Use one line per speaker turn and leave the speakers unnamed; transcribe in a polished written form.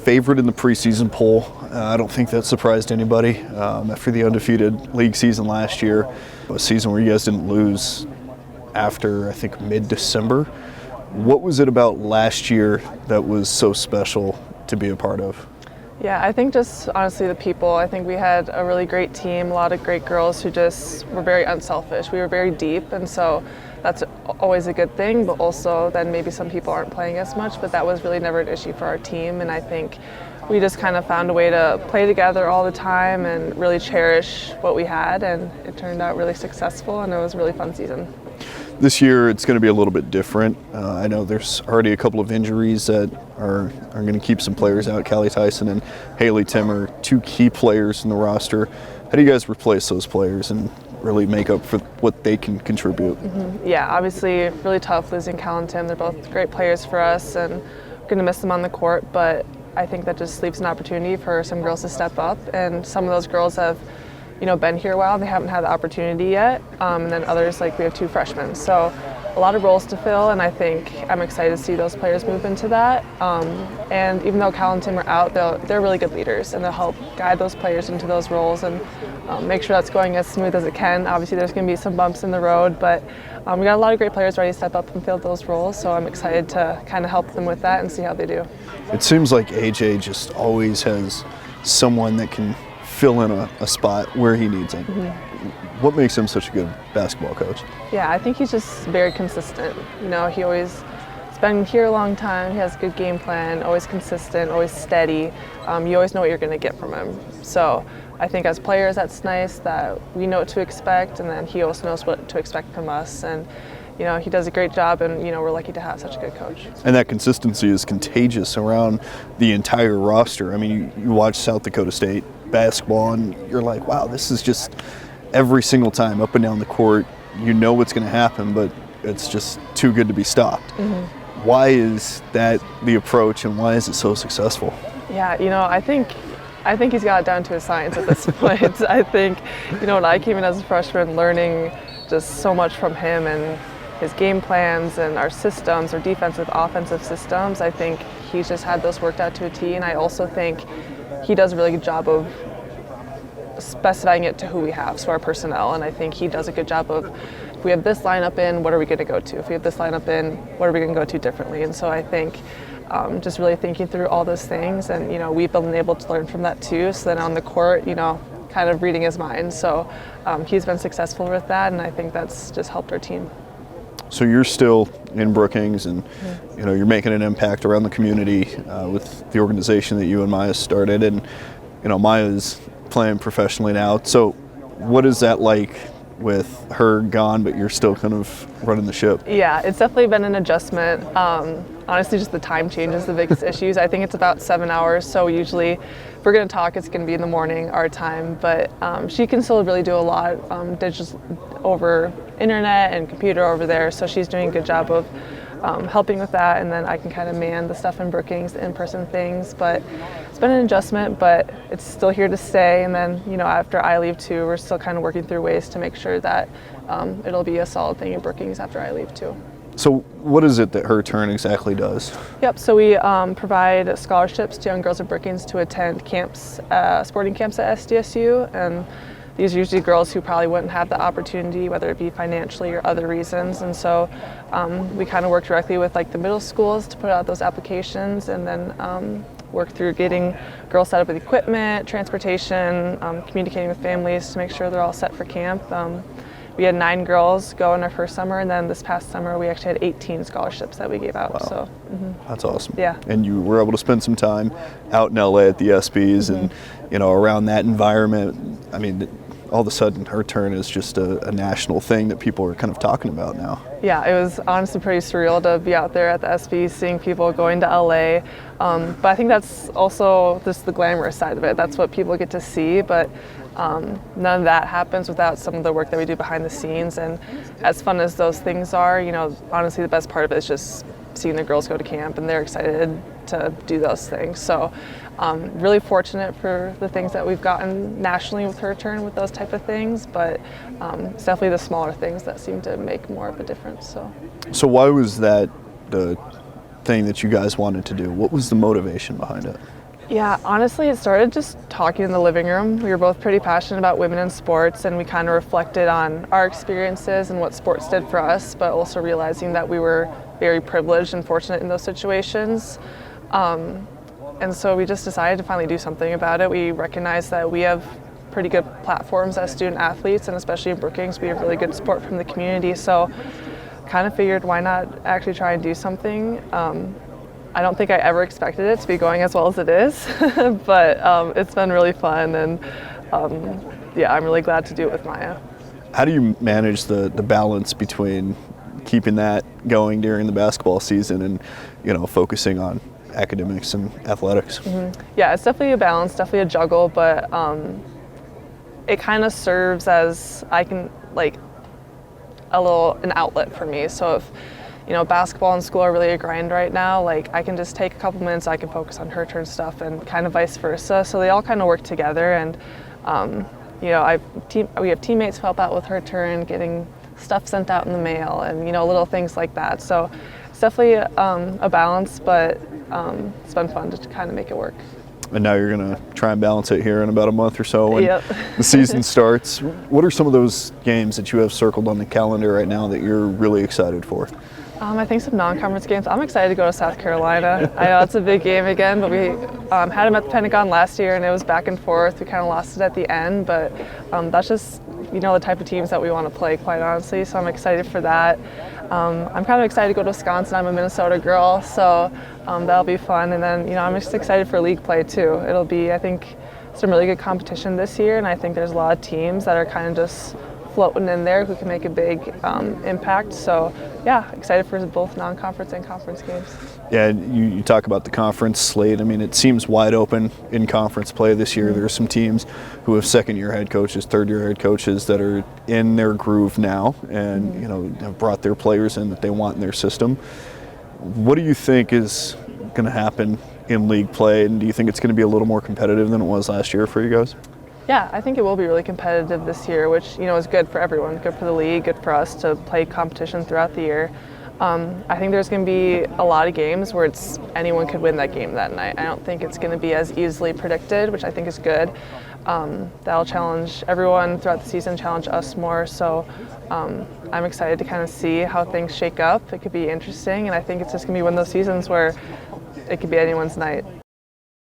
favorite in the preseason poll. I don't think that surprised anybody after the undefeated league season last year, a season where you guys didn't lose after, I think, mid-December. What was it about last year that was so special to be a part of?
Yeah, I think just honestly the people. I think we had a really great team, a lot of great girls who just were very unselfish. We were very deep, and so that's always a good thing, but also then maybe some people aren't playing as much, but that was really never an issue for our team, and I think we just kind of found a way to play together all the time and really cherish what we had, and it turned out really successful, and it was a really fun season.
This year it's going to be a little bit different. I know there's already a couple of injuries that are going to keep some players out. Callie Tyson and Haley Timmer, two key players in the roster. How do you guys replace those players and really make up for what they can contribute?
Yeah, obviously really tough losing Cal and Tim. They're both great players for us, and we're going to miss them on the court, but I think that just leaves an opportunity for some girls to step up, and some of those girls have been here a while. They haven't had the opportunity yet, and then others, like we have two freshmen. So a lot of roles to fill, and I think I'm excited to see those players move into that. And even though Cal and Tim are out, they're really good leaders, and they'll help guide those players into those roles and make sure that's going as smooth as it can. Obviously, there's going to be some bumps in the road, but we got a lot of great players ready to step up and fill those roles, so I'm excited to kind of help them with that and see how they do.
It seems like AJ just always has someone that can fill in a spot where he needs it. What makes him such a good basketball coach?
Yeah, I think he's just very consistent. He always has been here a long time. He has a good game plan, always consistent, always steady. You always know what you're going to get from him. So I think as players, that's nice that we know what to expect, and then he also knows what to expect from us. And he does a great job, and we're lucky to have such a good coach.
And that consistency is contagious around the entire roster. I mean, you watch South Dakota State basketball, and you're like, wow, this is just every single time up and down the court. You know what's going to happen, but it's just too good to be stopped. Why is that the approach, and why is it so successful?
Yeah, I think he's got it down to a science at this point. I think, when I came in as a freshman, learning just so much from him and his game plans and our systems, our defensive, offensive systems, I think he's just had those worked out to a T, and I also think he does a really good job of specifying it to who we have, so our personnel, and I think he does a good job of, if we have this lineup in, what are we going to go to? If we have this lineup in, what are we going to go to differently? And so I think just really thinking through all those things, and we've been able to learn from that too, so then on the court, kind of reading his mind. So he's been successful with that, and I think that's just helped our team.
So you're still in Brookings, and you're making an impact around the community with the organization that you and Maya started, and Maya's playing professionally now. So what is that like with her gone, but you're still kind of running the ship? Yeah,
it's definitely been an adjustment. Honestly, just the time change is the biggest issues. I think it's about 7 hours, so usually if we're going to talk, it's going to be in the morning, our time, but she can still really do a lot digital over internet and computer over there, so she's doing a good job of helping with that, and then I can kind of man the stuff in Brookings, the in-person things, but it's been an adjustment, but it's still here to stay, and then after I leave too, we're still kind of working through ways to make sure that it'll be a solid thing in Brookings after I leave too.
So what is it that her turn exactly does?
Yep, so we provide scholarships to young girls at Brookings to attend camps, sporting camps at SDSU, and these are usually girls who probably wouldn't have the opportunity, whether it be financially or other reasons. And so we kind of work directly with the middle schools to put out those applications, and then work through getting girls set up with equipment, transportation, communicating with families to make sure they're all set for camp. We had 9 girls go in our first summer, and then this past summer we actually had 18 scholarships that we gave out.
Wow.
So
that's awesome.
Yeah.
And you were able to spend some time out in LA at the ESPYs and around that environment. I mean, all of a sudden her turn is just a national thing that people are kind of talking about now.
Yeah, it was honestly pretty surreal to be out there at the ESPYs, seeing people going to LA. But I think that's also just the glamorous side of it. That's what people get to see, but none of that happens without some of the work that we do behind the scenes. And as fun as those things are, honestly the best part of it is just seeing the girls go to camp, and they're excited to do those things. So really fortunate for the things that we've gotten nationally with her turn with those type of things, but it's definitely the smaller things that seem to make more of a difference.
So why was that the thing that you guys wanted to do? What was the motivation behind it?
Yeah, honestly, it started just talking in the living room. We were both pretty passionate about women in sports, and we kind of reflected on our experiences and what sports did for us, but also realizing that we were very privileged and fortunate in those situations. And so we just decided to finally do something about it. We recognized that we have pretty good platforms as student athletes, and especially in Brookings, we have really good support from the community. So kind of figured why not actually try and do something. I don't think I ever expected it to be going as well as it is, but it's been really fun, and yeah, I'm really glad to do it with Maya.
How do you manage the balance between keeping that going during the basketball season and, focusing on academics and athletics?
Yeah, it's definitely a balance, definitely a juggle, but it kind of serves as an outlet for me. So if basketball and school are really a grind right now, I can just take a couple minutes, I can focus on her turn stuff, and kind of vice versa. So they all kind of work together, and we have teammates who help out with her turn, getting stuff sent out in the mail, and little things like that. So it's definitely a balance, but it's been fun to kind of make it work.
And now you're going to try and balance it here in about a month or so when
Yep.
the season starts. What are some of those games that you have circled on the calendar right now that you're really excited for?
I think some non-conference games. I'm excited to go to South Carolina. I know it's a big game again, but we had them at the Pentagon last year, and it was back and forth. We kind of lost it at the end, but that's just the type of teams that we want to play, quite honestly. So I'm excited for that. I'm kind of excited to go to Wisconsin. I'm a Minnesota girl, so that'll be fun. And then I'm just excited for league play too. It'll be, I think, some really good competition this year, and I think there's a lot of teams that are kind of just floating in there who can make a big impact. So yeah, excited for both non-conference and conference games.
Yeah, you talk about the conference slate. I mean, it seems wide open in conference play this year. There are some teams who have second-year head coaches, third-year head coaches that are in their groove now and have brought their players in that they want in their system. What do you think is going to happen in league play, and do you think it's going to be a little more competitive than it was last year for you guys?
Yeah, I think it will be really competitive this year, which is good for everyone, good for the league, good for us to play competition throughout the year. I think there's going to be a lot of games where anyone could win that game that night. I don't think it's going to be as easily predicted, which I think is good. That'll challenge everyone throughout the season, challenge us more. So I'm excited to kind of see how things shake up. It could be interesting, and I think it's just going to be one of those seasons where it could be anyone's night.